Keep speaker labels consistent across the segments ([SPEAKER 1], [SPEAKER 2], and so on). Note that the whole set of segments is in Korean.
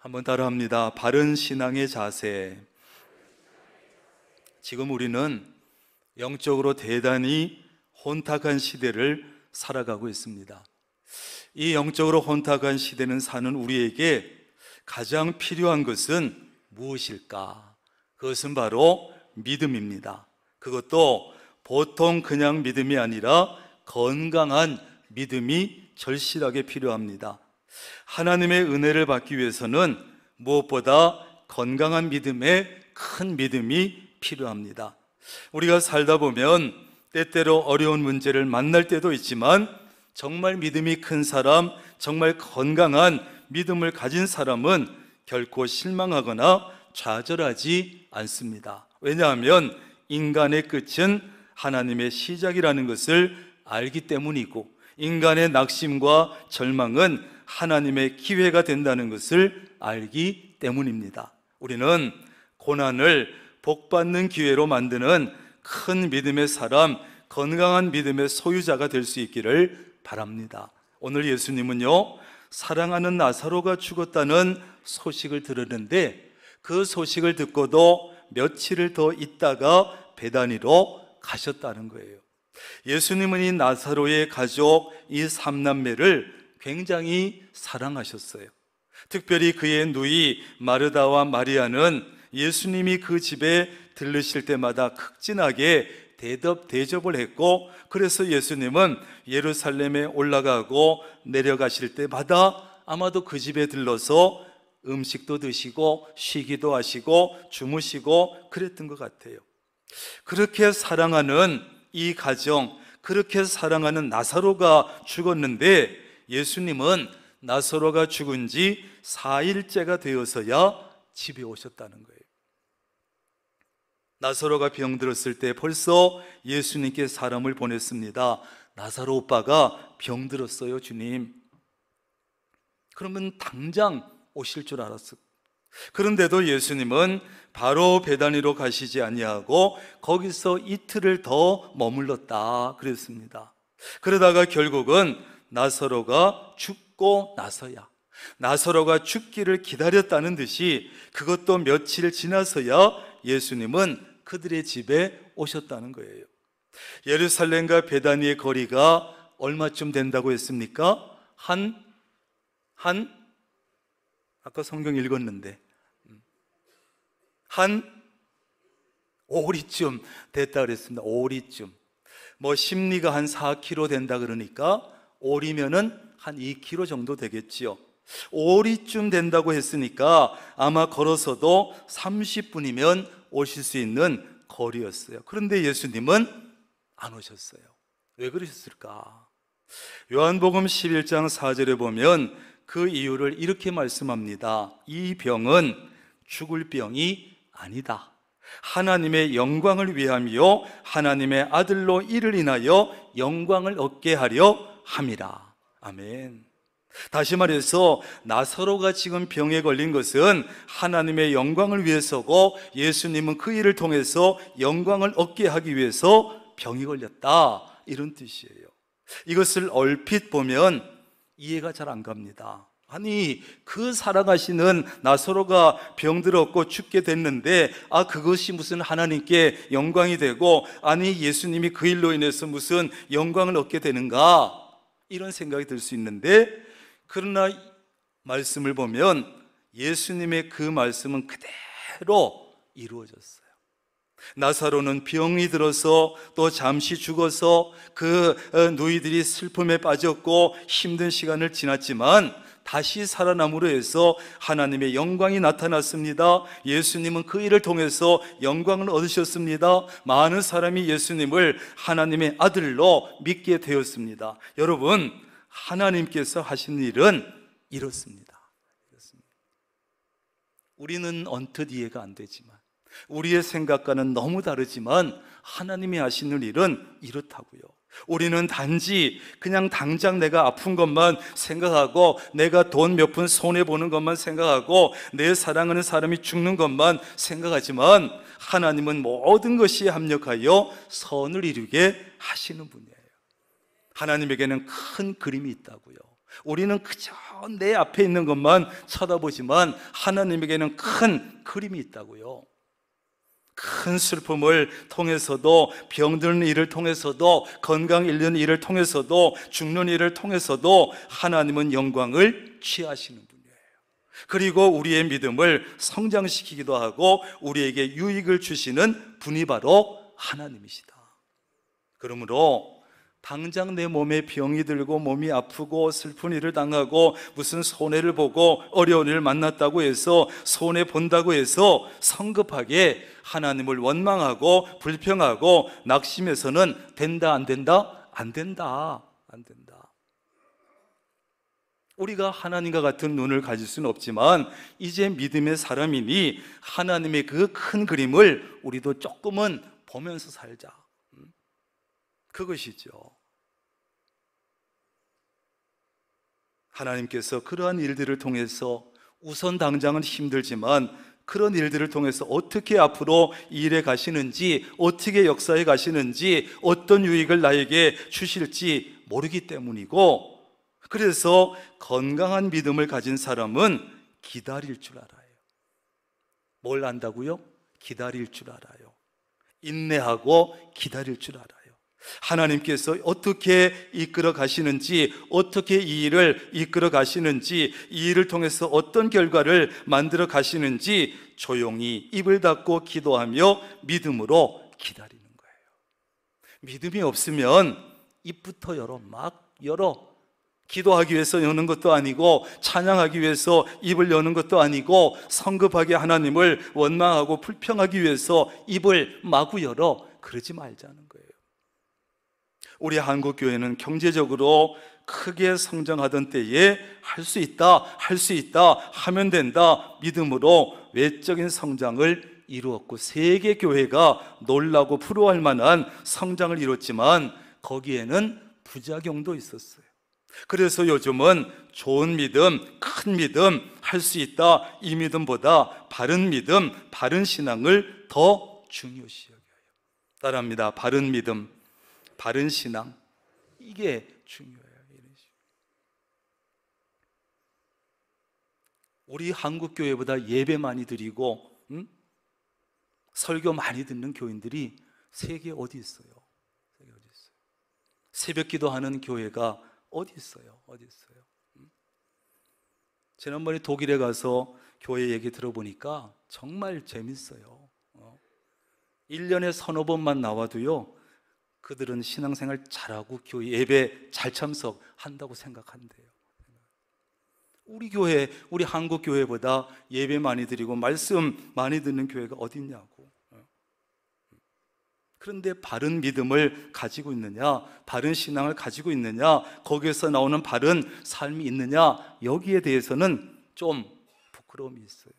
[SPEAKER 1] 한번 따라합니다. 바른 신앙의 자세. 지금 우리는 영적으로 대단히 혼탁한 시대를 살아가고 있습니다. 이 영적으로 혼탁한 시대는 사는 우리에게 가장 필요한 것은 무엇일까? 그것은 바로 믿음입니다. 그것도 보통 그냥 믿음이 아니라 건강한 믿음이 절실하게 필요합니다. 하나님의 은혜를 받기 위해서는 무엇보다 건강한 큰 믿음이 필요합니다. 우리가 살다 보면 때때로 어려운 문제를 만날 때도 있지만 정말 믿음이 큰 사람, 정말 건강한 믿음을 가진 사람은 결코 실망하거나 좌절하지 않습니다. 왜냐하면 인간의 끝은 하나님의 시작이라는 것을 알기 때문이고, 인간의 낙심과 절망은 하나님의 기회가 된다는 것을 알기 때문입니다. 우리는 고난을 복받는 기회로 만드는 큰 믿음의 사람, 건강한 믿음의 소유자가 될 수 있기를 바랍니다. 오늘 예수님은요, 사랑하는 나사로가 죽었다는 소식을 들었는데 그 소식을 듣고도 며칠을 더 있다가 베다니로 가셨다는 거예요. 예수님은 이 나사로의 가족, 이 삼남매를 굉장히 사랑하셨어요. 특별히 그의 누이 마르다와 마리아는 예수님이 그 집에 들르실 때마다 극진하게 대접을 했고, 그래서 예수님은 예루살렘에 올라가고 내려가실 때마다 아마도 그 집에 들러서 음식도 드시고 쉬기도 하시고 주무시고 그랬던 것 같아요. 그렇게 사랑하는 이 가정, 그렇게 사랑하는 나사로가 죽었는데 예수님은 나사로가 죽은 지 4일째가 되어서야 집에 오셨다는 거예요. 나사로가 병들었을 때 벌써 예수님께 사람을 보냈습니다. 나사로 오빠가 병들었어요, 주님. 그러면 당장 오실 줄 알았어요. 그런데도 예수님은 바로 베다니로 가시지 아니하고 거기서 이틀을 더 머물렀다 그랬습니다. 그러다가 결국은 나사로가 죽고 나서야, 나사로가 죽기를 기다렸다는 듯이 그것도 며칠 지나서야 예수님은 그들의 집에 오셨다는 거예요. 예루살렘과 베다니의 거리가 얼마쯤 된다고 했습니까? 아까 성경 읽었는데 한 오리쯤 됐다 그랬습니다. 오리쯤. 뭐 심리가 한 4km 된다 그러니까 오리면은 한 2km 정도 되겠지요. 오리쯤 된다고 했으니까 아마 걸어서도 30분이면 오실 수 있는 거리였어요. 그런데 예수님은 안 오셨어요. 왜 그러셨을까? 요한복음 11장 4절에 보면 그 이유를 이렇게 말씀합니다. 이 병은 죽을 병이 아니다. 하나님의 영광을 위함이요 하나님의 아들로 이를 인하여 영광을 얻게 하려 함이라. 아멘. 다시 말해서 나사로가 지금 병에 걸린 것은 하나님의 영광을 위해서고 예수님은 그 일을 통해서 영광을 얻게 하기 위해서 병이 걸렸다, 이런 뜻이에요. 이것을 얼핏 보면 이해가 잘 안 갑니다. 아니, 그 살아가시는 나사로가 병들었고 죽게 됐는데 그것이 무슨 하나님께 영광이 되고, 아니 예수님이 그 일로 인해서 무슨 영광을 얻게 되는가, 이런 생각이 들 수 있는데, 그러나 말씀을 보면 예수님의 그 말씀은 그대로 이루어졌어요. 나사로는 병이 들어서 또 잠시 죽어서 그 누이들이 슬픔에 빠졌고 힘든 시간을 지났지만 다시 살아남으로 해서 하나님의 영광이 나타났습니다. 예수님은 그 일을 통해서 영광을 얻으셨습니다. 많은 사람이 예수님을 하나님의 아들로 믿게 되었습니다. 여러분, 하나님께서 하신 일은 이렇습니다. 우리는 언뜻 이해가 안 되지만, 우리의 생각과는 너무 다르지만 하나님이 하시는 일은 이렇다고요. 우리는 단지 그냥 당장 내가 아픈 것만 생각하고, 내가 돈 몇 푼 손해보는 것만 생각하고, 내 사랑하는 사람이 죽는 것만 생각하지만 하나님은 모든 것이 합력하여 선을 이루게 하시는 분이에요. 하나님에게는 큰 그림이 있다고요. 우리는 그저 내 앞에 있는 것만 쳐다보지만 하나님에게는 큰 그림이 있다고요. 큰 슬픔을 통해서도, 병드는 일을 통해서도, 건강 잃는 일을 통해서도, 죽는 일을 통해서도 하나님은 영광을 취하시는 분이에요. 그리고 우리의 믿음을 성장시키기도 하고 우리에게 유익을 주시는 분이 바로 하나님이시다. 그러므로 당장 내 몸에 병이 들고 몸이 아프고 슬픈 일을 당하고 무슨 손해를 보고 어려운 일을 만났다고 해서 손해 본다고 해서 성급하게 하나님을 원망하고 불평하고 낙심해서는 된다 안 된다? 안 된다. 안 된다. 우리가 하나님과 같은 눈을 가질 수는 없지만 이제 믿음의 사람이니 하나님의 그 큰 그림을 우리도 조금은 보면서 살자. 그것이죠. 하나님께서 그러한 일들을 통해서 우선 당장은 힘들지만 그런 일들을 통해서 어떻게 앞으로 일해 가시는지, 어떻게 역사해 가시는지, 어떤 유익을 나에게 주실지 모르기 때문이고, 그래서 건강한 믿음을 가진 사람은 기다릴 줄 알아요. 뭘 안다고요? 기다릴 줄 알아요. 인내하고 기다릴 줄 알아요. 하나님께서 어떻게 이끌어 가시는지, 어떻게 이 일을 이끌어 가시는지, 이 일을 통해서 어떤 결과를 만들어 가시는지 조용히 입을 닫고 기도하며 믿음으로 기다리는 거예요. 믿음이 없으면 입부터 열어, 막 열어. 기도하기 위해서 여는 것도 아니고, 찬양하기 위해서 입을 여는 것도 아니고, 성급하게 하나님을 원망하고 불평하기 위해서 입을 마구 열어. 그러지 말자는 거예요. 우리 한국교회는 경제적으로 크게 성장하던 때에 할 수 있다, 할 수 있다, 하면 된다 믿음으로 외적인 성장을 이루었고, 세계 교회가 놀라고 부러워할 만한 성장을 이뤘지만 거기에는 부작용도 있었어요. 그래서 요즘은 좋은 믿음, 큰 믿음, 할 수 있다, 이 믿음보다 바른 믿음, 바른 신앙을 더 중요시 여겨요. 따라합니다. 바른 믿음, 바른 신앙, 이게 중요해요. 우리 한국교회보다 예배 많이 드리고 설교 많이 듣는 교인들이 세계에 어디 있어요? 세계에 어디 있어요? 새벽 기도하는 교회가 어디 있어요? 어디 있어요? 지난번에 독일에 가서 교회 얘기 들어보니까 정말 재밌어요. 1년에 서너 번만 나와도요, 그들은 신앙생활 잘하고 교회 예배 잘 참석한다고 생각한대요. 우리 교회, 우리 한국 교회보다 예배 많이 드리고 말씀 많이 듣는 교회가 어디 있냐고. 그런데 바른 믿음을 가지고 있느냐, 바른 신앙을 가지고 있느냐, 거기에서 나오는 바른 삶이 있느냐, 여기에 대해서는 좀 부끄러움이 있어요.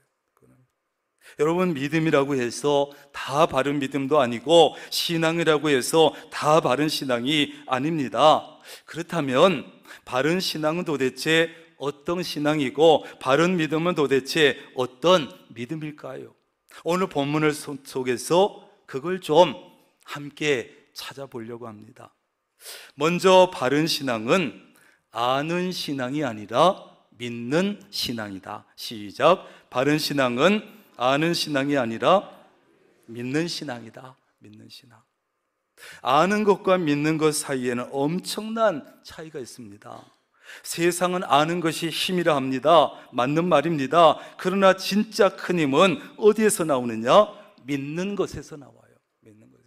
[SPEAKER 1] 여러분, 믿음이라고 해서 다 바른 믿음도 아니고 신앙이라고 해서 다 바른 신앙이 아닙니다. 그렇다면 바른 신앙은 도대체 어떤 신앙이고 바른 믿음은 도대체 어떤 믿음일까요? 오늘 본문을 속에서 그걸 좀 함께 찾아보려고 합니다. 먼저 바른 신앙은 아는 신앙이 아니라 믿는 신앙이다. 시작. 바른 신앙은 아는 신앙이 아니라 믿는 신앙이다. 믿는 신앙. 아는 것과 믿는 것 사이에는 엄청난 차이가 있습니다. 세상은 아는 것이 힘이라 합니다. 맞는 말입니다. 그러나 진짜 큰 힘은 어디에서 나오느냐? 믿는 것에서 나와요. 믿는 것에서.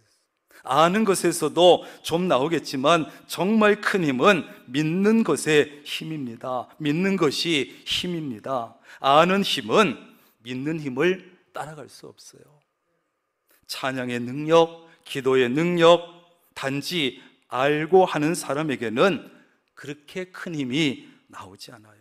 [SPEAKER 1] 아는 것에서도 좀 나오겠지만 정말 큰 힘은 믿는 것의 힘입니다. 믿는 것이 힘입니다. 아는 힘은 믿는 힘을 따라갈 수 없어요. 찬양의 능력, 기도의 능력, 단지 알고 하는 사람에게는 그렇게 큰 힘이 나오지 않아요.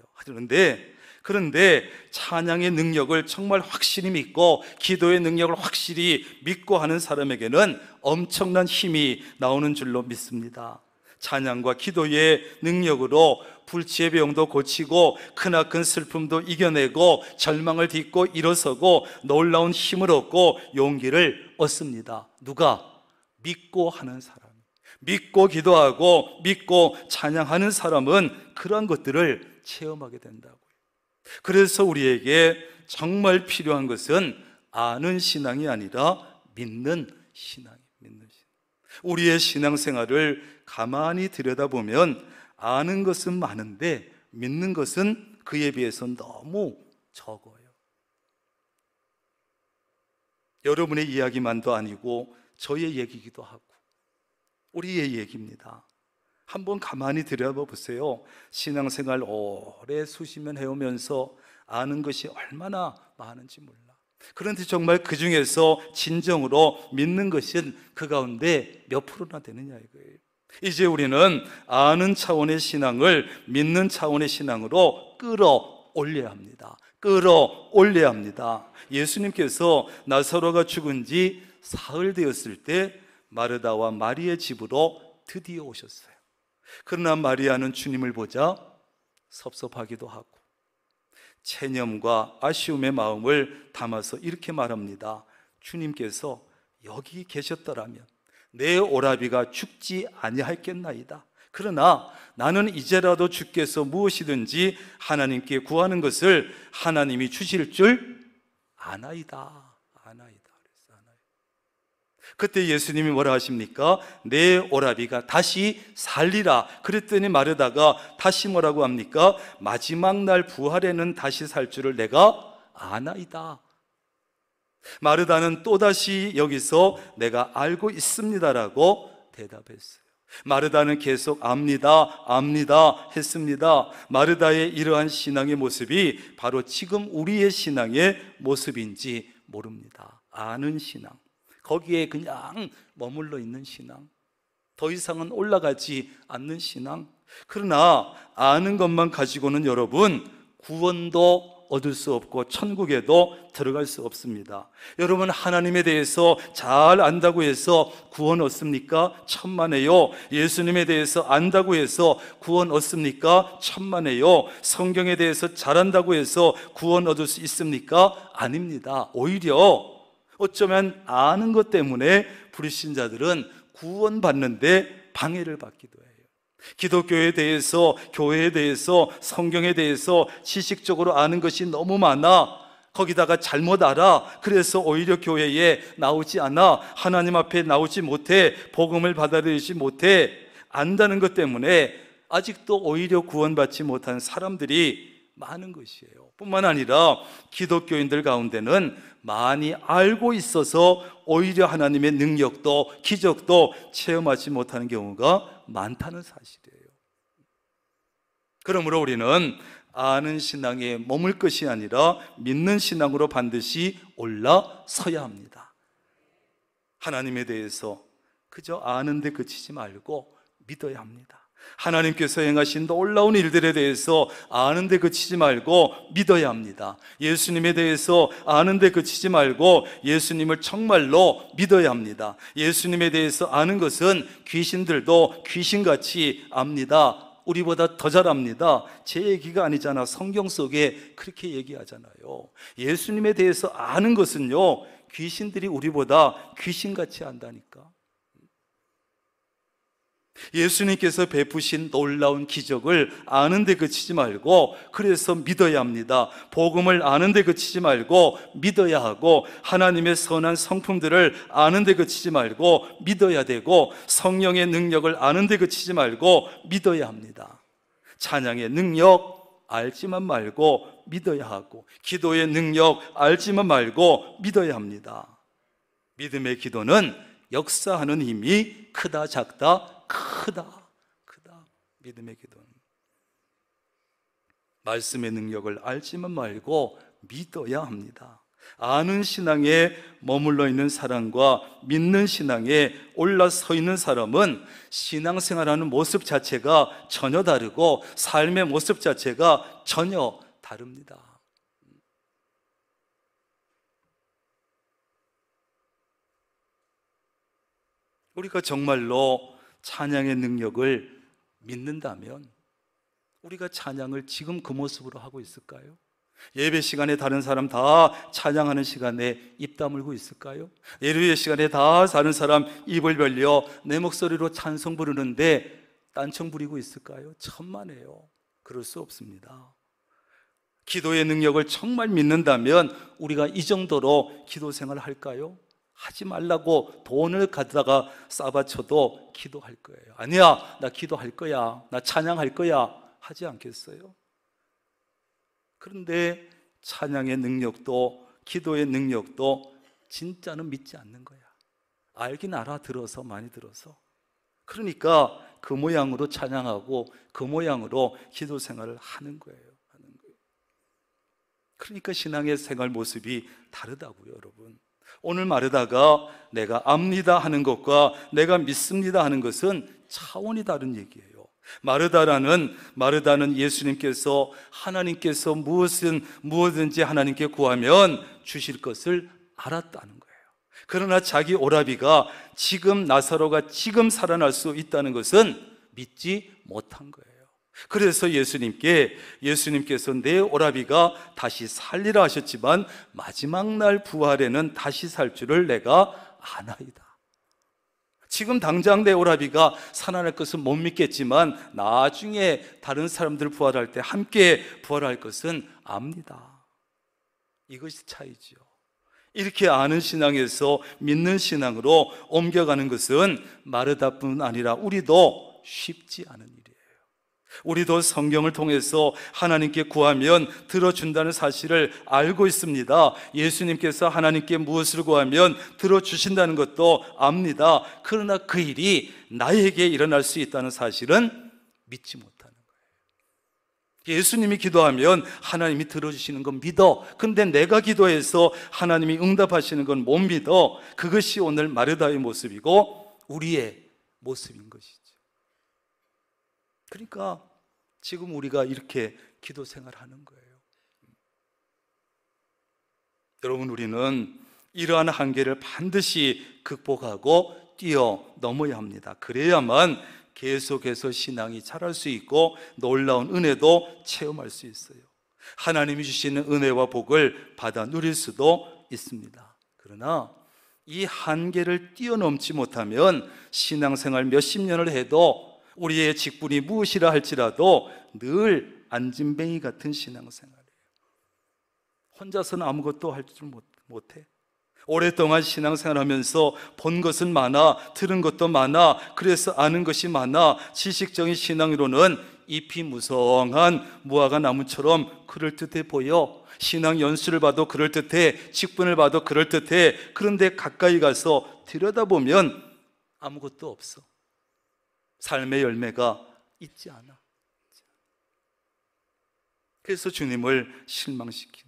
[SPEAKER 1] 그런데 찬양의 능력을 정말 확실히 믿고 기도의 능력을 확실히 믿고 하는 사람에게는 엄청난 힘이 나오는 줄로 믿습니다. 찬양과 기도의 능력으로 불치의 병도 고치고 크나큰 슬픔도 이겨내고 절망을 딛고 일어서고 놀라운 힘을 얻고 용기를 얻습니다. 누가? 믿고 하는 사람. 믿고 기도하고 믿고 찬양하는 사람은 그런 것들을 체험하게 된다고요. 그래서 우리에게 정말 필요한 것은 아는 신앙이 아니라 믿는 신앙이에요. 믿는 신앙. 우리의 신앙생활을 가만히 들여다보면 아는 것은 많은데 믿는 것은 그에 비해서 너무 적어요. 여러분의 이야기만도 아니고 저의 얘기이기도 하고 우리의 얘기입니다. 한번 가만히 들여다보세요. 신앙생활 오래 수십 년 해오면서 아는 것이 얼마나 많은지 몰라. 그런데 정말 그 중에서 진정으로 믿는 것은 그 가운데 몇 프로나 되느냐 이거예요. 이제 우리는 아는 차원의 신앙을 믿는 차원의 신앙으로 끌어올려야 합니다. 끌어올려야 합니다. 예수님께서 나사로가 죽은 지 사흘 되었을 때 마르다와 마리의 집으로 드디어 오셨어요. 그러나 마리아는 주님을 보자 섭섭하기도 하고 체념과 아쉬움의 마음을 담아서 이렇게 말합니다. 주님께서 여기 계셨더라면 내 오라비가 죽지 아니하였겠나이다. 그러나 나는 이제라도 주께서 무엇이든지 하나님께 구하는 것을 하나님이 주실 줄 아나이다. 그때 예수님이 뭐라 하십니까? 내 오라비가 다시 살리라. 그랬더니 마르다가 다시 뭐라고 합니까? 마지막 날 부활에는 다시 살 줄을 내가 아나이다. 마르다는 또다시 여기서 내가 알고 있습니다라고 대답했어요. 마르다는 계속 압니다 했습니다. 마르다의 이러한 신앙의 모습이 바로 지금 우리의 신앙의 모습인지 모릅니다. 아는 신앙, 거기에 그냥 머물러 있는 신앙, 더 이상은 올라가지 않는 신앙. 그러나 아는 것만 가지고는 여러분 구원도 얻을 수 없고 천국에도 들어갈 수 없습니다. 여러분 하나님에 대해서 잘 안다고 해서 구원 얻습니까? 천만에요. 예수님에 대해서 안다고 해서 구원 얻습니까? 천만에요. 성경에 대해서 잘 안다고 해서 구원 얻을 수 있습니까? 아닙니다. 오히려 어쩌면 아는 것 때문에 불신자들은 구원받는데 방해를 받기도 해요. 기독교에 대해서, 교회에 대해서, 성경에 대해서 지식적으로 아는 것이 너무 많아. 거기다가 잘못 알아. 그래서 오히려 교회에 나오지 않아. 하나님 앞에 나오지 못해. 복음을 받아들이지 못해. 안다는 것 때문에 아직도 오히려 구원받지 못한 사람들이 많은 것이에요. 뿐만 아니라 기독교인들 가운데는 많이 알고 있어서 오히려 하나님의 능력도 기적도 체험하지 못하는 경우가 많다는 사실이에요. 그러므로 우리는 아는 신앙에 머물 것이 아니라 믿는 신앙으로 반드시 올라서야 합니다. 하나님에 대해서 그저 아는데 그치지 말고 믿어야 합니다. 하나님께서 행하신 놀라운 일들에 대해서 아는데 그치지 말고 믿어야 합니다. 예수님에 대해서 아는데 그치지 말고 예수님을 정말로 믿어야 합니다. 예수님에 대해서 아는 것은 귀신들도 귀신같이 압니다. 우리보다 더 잘 압니다. 제 얘기가 아니잖아. 성경 속에 그렇게 얘기하잖아요. 예수님에 대해서 아는 것은요, 귀신들이 우리보다 귀신같이 안다니까. 예수님께서 베푸신 놀라운 기적을 아는데 그치지 말고 그래서 믿어야 합니다. 복음을 아는데 그치지 말고 믿어야 하고 하나님의 선한 성품들을 아는데 그치지 말고 믿어야 되고 성령의 능력을 아는데 그치지 말고 믿어야 합니다. 찬양의 능력 알지만 말고 믿어야 하고 기도의 능력 알지만 말고 믿어야 합니다. 믿음의 기도는 역사하는 힘이 크다 작다 크다. 믿음의 기도는 말씀의 능력을 알지만 말고 믿어야 합니다. 아는 신앙에 머물러 있는 사람과 믿는 신앙에 올라서 있는 사람은 신앙생활하는 모습 자체가 전혀 다르고 삶의 모습 자체가 전혀 다릅니다. 우리가 정말로 찬양의 능력을 믿는다면 우리가 찬양을 지금 그 모습으로 하고 있을까요? 예배 시간에 다른 사람 다 찬양하는 시간에 입 다물고 있을까요? 예배 시간에 다 다른 사람 입을 벌려 내 목소리로 찬송 부르는데 딴청 부리고 있을까요? 천만에요. 그럴 수 없습니다. 기도의 능력을 정말 믿는다면 우리가 이 정도로 기도 생활을 할까요? 하지 말라고 돈을 갖다가 싸바쳐도 기도할 거예요. 아니야, 나 기도할 거야, 나 찬양할 거야 하지 않겠어요? 그런데 찬양의 능력도 기도의 능력도 진짜는 믿지 않는 거야. 알긴 알아들어서, 많이 들어서. 그러니까 그 모양으로 찬양하고 그 모양으로 기도 생활을 하는 거예요. 그러니까 신앙의 생활 모습이 다르다고요, 여러분. 오늘 마르다가 내가 압니다 하는 것과 내가 믿습니다 하는 것은 차원이 다른 얘기예요. 마르다는 예수님께서 하나님께서 무엇든지 하나님께 구하면 주실 것을 알았다는 거예요. 그러나 자기 오라비가 지금 나사로가 지금 살아날 수 있다는 것은 믿지 못한 거예요. 그래서 예수님께서 내 오라비가 다시 살리라 하셨지만 마지막 날 부활에는 다시 살 줄을 내가 아나이다. 지금 당장 내 오라비가 살아날 것은 못 믿겠지만 나중에 다른 사람들 부활할 때 함께 부활할 것은 압니다. 이것이 차이죠. 이렇게 아는 신앙에서 믿는 신앙으로 옮겨가는 것은 마르다뿐 아니라 우리도 쉽지 않은 일이에요. 우리도 성경을 통해서 하나님께 구하면 들어준다는 사실을 알고 있습니다. 예수님께서 하나님께 무엇을 구하면 들어주신다는 것도 압니다. 그러나 그 일이 나에게 일어날 수 있다는 사실은 믿지 못하는 거예요. 예수님이 기도하면 하나님이 들어주시는 건 믿어. 근데 내가 기도해서 하나님이 응답하시는 건 못 믿어. 그것이 오늘 마르다의 모습이고 우리의 모습인 것이죠. 그러니까 지금 우리가 이렇게 기도 생활하는 거예요. 여러분, 우리는 이러한 한계를 반드시 극복하고 뛰어넘어야 합니다. 그래야만 계속해서 신앙이 자랄 수 있고 놀라운 은혜도 체험할 수 있어요. 하나님이 주시는 은혜와 복을 받아 누릴 수도 있습니다. 그러나 이 한계를 뛰어넘지 못하면 신앙생활 몇십 년을 해도 우리의 직분이 무엇이라 할지라도 늘 안진뱅이 같은 신앙생활이에요. 혼자서는 아무것도 할 줄 못해. 오랫동안 신앙생활하면서 본 것은 많아, 들은 것도 많아, 그래서 아는 것이 많아. 지식적인 신앙으로는 잎이 무성한 무화과 나무처럼 그럴듯해 보여. 신앙 연수를 봐도 그럴듯해, 직분을 봐도 그럴듯해. 그런데 가까이 가서 들여다보면 아무것도 없어. 삶의 열매가 있지 않아. 그래서 주님을 실망시킨,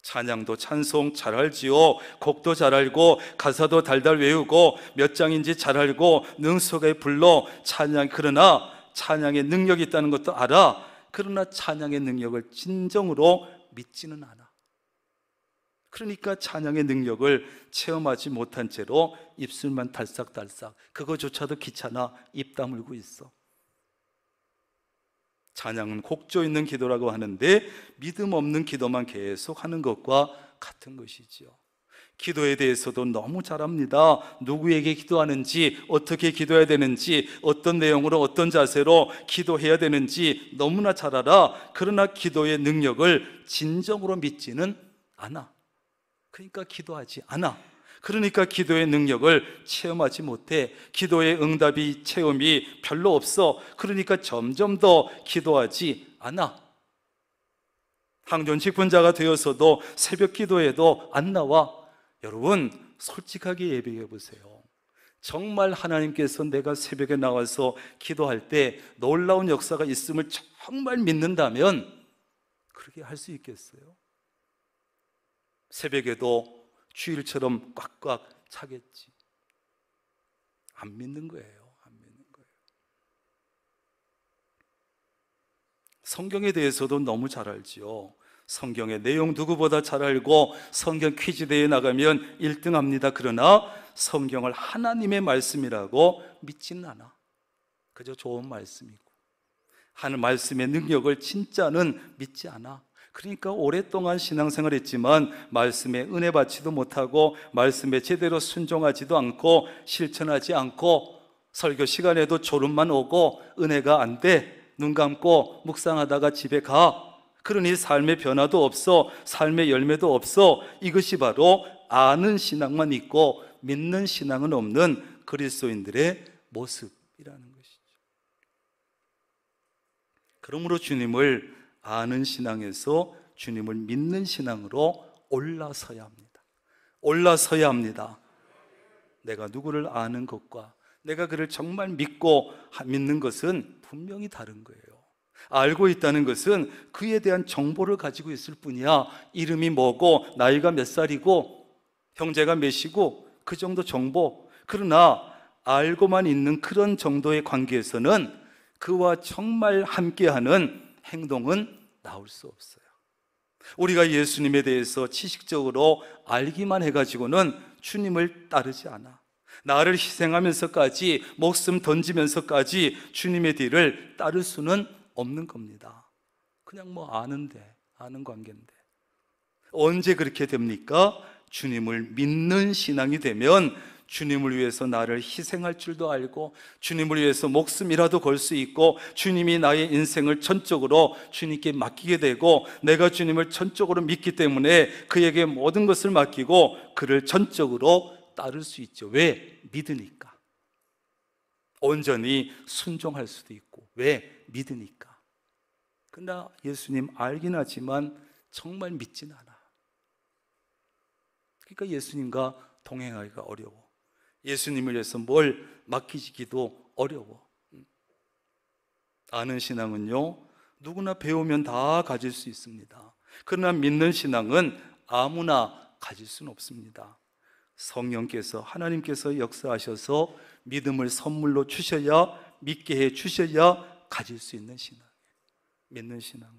[SPEAKER 1] 찬양도 찬송 잘 알지요, 곡도 잘 알고 가사도 달달 외우고 몇 장인지 잘 알고 능숙하게 불러 찬양. 그러나 찬양의 능력이 있다는 것도 알아. 그러나 찬양의 능력을 진정으로 믿지는 않아. 그러니까 찬양의 능력을 체험하지 못한 채로 입술만 달싹달싹, 그거조차도 귀찮아 입 다물고 있어. 찬양은 곡조 있는 기도라고 하는데 믿음 없는 기도만 계속 하는 것과 같은 것이지요. 기도에 대해서도 너무 잘 압니다. 누구에게 기도하는지, 어떻게 기도해야 되는지, 어떤 내용으로 어떤 자세로 기도해야 되는지 너무나 잘 알아. 그러나 기도의 능력을 진정으로 믿지는 않아. 그러니까 기도하지 않아. 그러니까 기도의 능력을 체험하지 못해. 기도의 응답이 체험이 별로 없어. 그러니까 점점 더 기도하지 않아. 항존 직분자가 되어서도 새벽 기도에도 안 나와. 여러분, 솔직하게 예배해 보세요. 정말 하나님께서 내가 새벽에 나와서 기도할 때 놀라운 역사가 있음을 정말 믿는다면 그렇게 할 수 있겠어요? 새벽에도 주일처럼 꽉꽉 차겠지. 안 믿는 거예요. 안 믿는 거예요. 성경에 대해서도 너무 잘 알지요. 성경의 내용 누구보다 잘 알고 성경 퀴즈 대회에 나가면 1등 합니다. 그러나 성경을 하나님의 말씀이라고 믿지는 않아. 그저 좋은 말씀이고 하는 말씀의 능력을 진짜는 믿지 않아. 그러니까 오랫동안 신앙생활 했지만 말씀에 은혜 받지도 못하고 말씀에 제대로 순종하지도 않고 실천하지 않고 설교 시간에도 졸음만 오고 은혜가 안 돼. 눈 감고 묵상하다가 집에 가. 그러니 삶의 변화도 없어. 삶의 열매도 없어. 이것이 바로 아는 신앙만 있고 믿는 신앙은 없는 그리스도인들의 모습이라는 것이죠. 그러므로 주님을 아는 신앙에서 주님을 믿는 신앙으로 올라서야 합니다. 올라서야 합니다. 내가 누구를 아는 것과 내가 그를 정말 믿고 믿는 것은 분명히 다른 거예요. 알고 있다는 것은 그에 대한 정보를 가지고 있을 뿐이야. 이름이 뭐고 나이가 몇 살이고 형제가 몇이고 그 정도 정보. 그러나 알고만 있는 그런 정도의 관계에서는 그와 정말 함께하는 행동은 나올 수 없어요. 우리가 예수님에 대해서 지식적으로 알기만 해가지고는 주님을 따르지 않아. 나를 희생하면서까지 목숨 던지면서까지 주님의 뒤를 따를 수는 없는 겁니다. 그냥 뭐 아는 관계인데. 언제 그렇게 됩니까? 주님을 믿는 신앙이 되면 주님을 위해서 나를 희생할 줄도 알고 주님을 위해서 목숨이라도 걸 수 있고 주님이 나의 인생을 전적으로 주님께 맡기게 되고 내가 주님을 전적으로 믿기 때문에 그에게 모든 것을 맡기고 그를 전적으로 따를 수 있죠. 왜? 믿으니까. 온전히 순종할 수도 있고. 왜? 믿으니까. 그러나 예수님 알긴 하지만 정말 믿진 않아. 그러니까 예수님과 동행하기가 어려워. 예수님을 위해서 뭘 맡기기도 어려워. 아는 신앙은요, 누구나 배우면 다 가질 수 있습니다. 그러나 믿는 신앙은 아무나 가질 수는 없습니다. 성령께서, 하나님께서 역사하셔서 믿음을 선물로 주셔야, 믿게 해 주셔야 가질 수 있는 신앙이에요. 믿는 신앙은.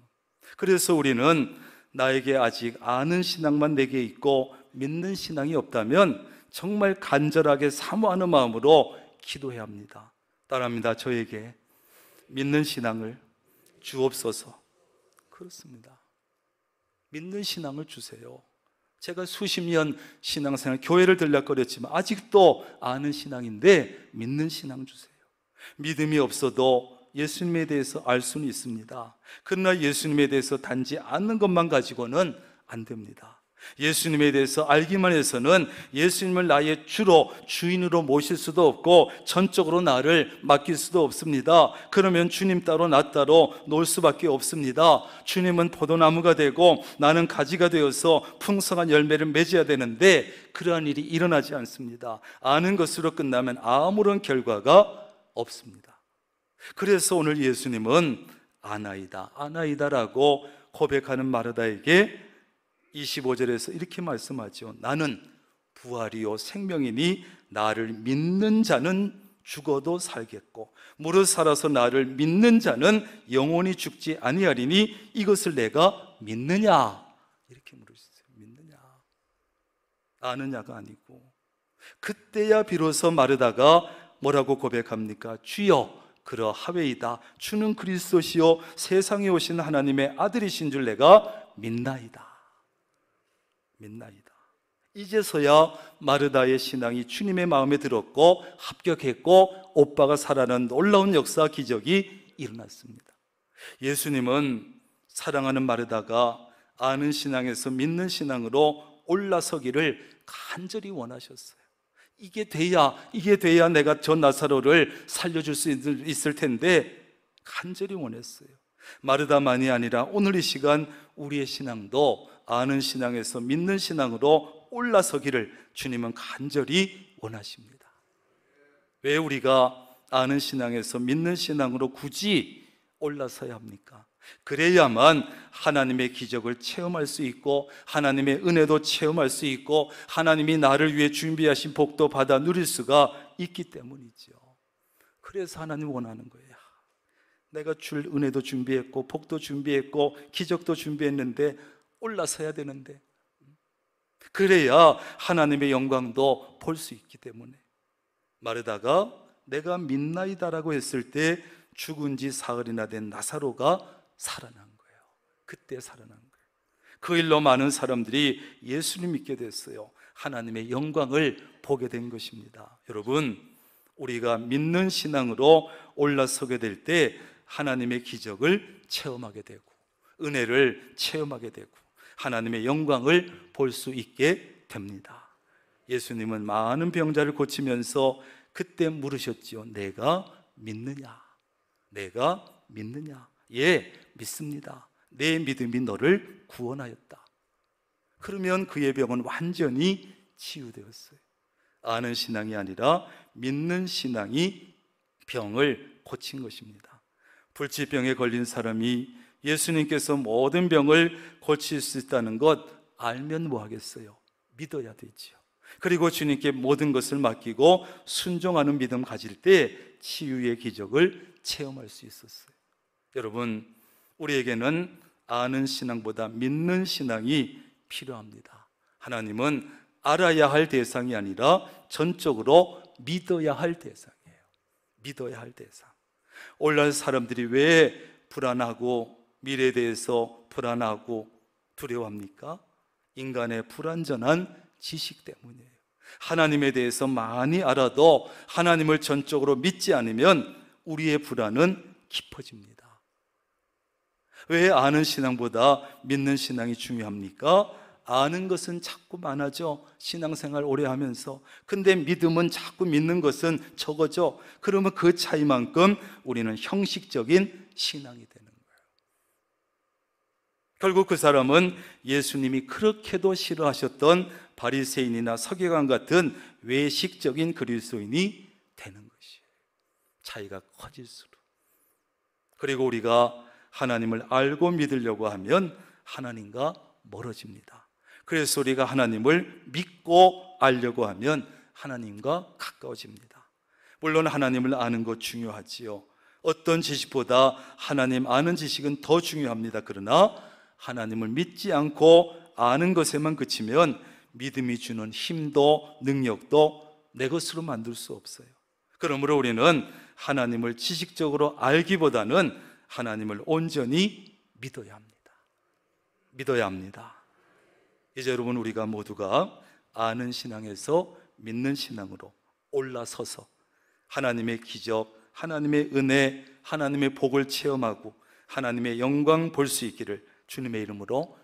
[SPEAKER 1] 그래서 우리는 나에게 아직 아는 신앙만 내게 있고 믿는 신앙이 없다면 정말 간절하게 사모하는 마음으로 기도해야 합니다. 따라합니다. 저에게 믿는 신앙을 주옵소서. 그렇습니다. 믿는 신앙을 주세요. 제가 수십 년 신앙생활, 교회를 들락거렸지만 아직도 아는 신앙인데 믿는 신앙 주세요. 믿음이 없어도 예수님에 대해서 알 수는 있습니다. 그러나 예수님에 대해서 단지 아는 것만 가지고는 안 됩니다. 예수님에 대해서 알기만 해서는 예수님을 나의 주로, 주인으로 모실 수도 없고 전적으로 나를 맡길 수도 없습니다. 그러면 주님 따로 나 따로 놀 수밖에 없습니다. 주님은 포도나무가 되고 나는 가지가 되어서 풍성한 열매를 맺어야 되는데 그러한 일이 일어나지 않습니다. 아는 것으로 끝나면 아무런 결과가 없습니다. 그래서 오늘 예수님은 아나이다, 아나이다라고 고백하는 마르다에게 25절에서 이렇게 말씀하죠. 나는 부활이요 생명이니 나를 믿는 자는 죽어도 살겠고 무릇 살아서 나를 믿는 자는 영원히 죽지 아니하리니 이것을 내가 믿느냐? 이렇게 물으셨어요. 믿느냐? 아느냐가 아니고. 그때야 비로소 마르다가 뭐라고 고백합니까? 주여 그러하외이다. 주는 그리스도시요 세상에 오신 하나님의 아들이신 줄 내가 믿나이다. 믿나이다. 이제서야 마르다의 신앙이 주님의 마음에 들었고 합격했고 오빠가 살아난 놀라운 역사 기적이 일어났습니다. 예수님은 사랑하는 마르다가 아는 신앙에서 믿는 신앙으로 올라서기를 간절히 원하셨어요. 이게 돼야 내가 저 나사로를 살려줄 수 있을 텐데 간절히 원했어요. 마르다만이 아니라 오늘 이 시간 우리의 신앙도 아는 신앙에서 믿는 신앙으로 올라서기를 주님은 간절히 원하십니다. 왜 우리가 아는 신앙에서 믿는 신앙으로 굳이 올라서야 합니까? 그래야만 하나님의 기적을 체험할 수 있고 하나님의 은혜도 체험할 수 있고 하나님이 나를 위해 준비하신 복도 받아 누릴 수가 있기 때문이죠. 그래서 하나님 원하는 거예요. 내가 줄 은혜도 준비했고 복도 준비했고 기적도 준비했는데 올라서야 되는데 그래야 하나님의 영광도 볼 수 있기 때문에 마르다가 내가 믿나이다라고 했을 때 죽은 지 사흘이나 된 나사로가 살아난 거예요. 그때 살아난 거예요. 그 일로 많은 사람들이 예수를 믿게 됐어요. 하나님의 영광을 보게 된 것입니다. 여러분, 우리가 믿는 신앙으로 올라서게 될 때 하나님의 기적을 체험하게 되고 은혜를 체험하게 되고 하나님의 영광을 볼 수 있게 됩니다. 예수님은 많은 병자를 고치면서 그때 물으셨지요. 내가 믿느냐? 내가 믿느냐? 예, 믿습니다. 내 믿음이 너를 구원하였다. 그러면 그의 병은 완전히 치유되었어요. 아는 신앙이 아니라 믿는 신앙이 병을 고친 것입니다. 불치병에 걸린 사람이 예수님께서 모든 병을 고칠 수 있다는 것 알면 뭐 하겠어요? 믿어야 되지요. 그리고 주님께 모든 것을 맡기고 순종하는 믿음 가질 때 치유의 기적을 체험할 수 있었어요. 여러분, 우리에게는 아는 신앙보다 믿는 신앙이 필요합니다. 하나님은 알아야 할 대상이 아니라 전적으로 믿어야 할 대상이에요. 믿어야 할 대상. 오늘날 사람들이 왜 불안하고 미래에 대해서 불안하고 두려워합니까? 인간의 불완전한 지식 때문이에요. 하나님에 대해서 많이 알아도 하나님을 전적으로 믿지 않으면 우리의 불안은 깊어집니다. 왜 아는 신앙보다 믿는 신앙이 중요합니까? 아는 것은 자꾸 많아져, 신앙생활 오래 하면서. 근데 믿음은 자꾸 믿는 것은 적어져. 그러면 그 차이만큼 우리는 형식적인 신앙이 되는 거예요. 결국 그 사람은 예수님이 그렇게도 싫어하셨던 바리새인이나 서기관 같은 외식적인 그리스도인이 되는 것이에요. 차이가 커질수록. 그리고 우리가 하나님을 알고 믿으려고 하면 하나님과 멀어집니다. 그래서 우리가 하나님을 믿고 알려고 하면 하나님과 가까워집니다. 물론 하나님을 아는 것 중요하지요. 어떤 지식보다 하나님 아는 지식은 더 중요합니다. 그러나 하나님을 믿지 않고 아는 것에만 그치면 믿음이 주는 힘도 능력도 내 것으로 만들 수 없어요. 그러므로 우리는 하나님을 지식적으로 알기보다는 하나님을 온전히 믿어야 합니다. 믿어야 합니다. 이제 여러분, 우리가 모두가 아는 신앙에서 믿는 신앙으로 올라서서 하나님의 기적, 하나님의 은혜, 하나님의 복을 체험하고 하나님의 영광 볼 수 있기를 주님의 이름으로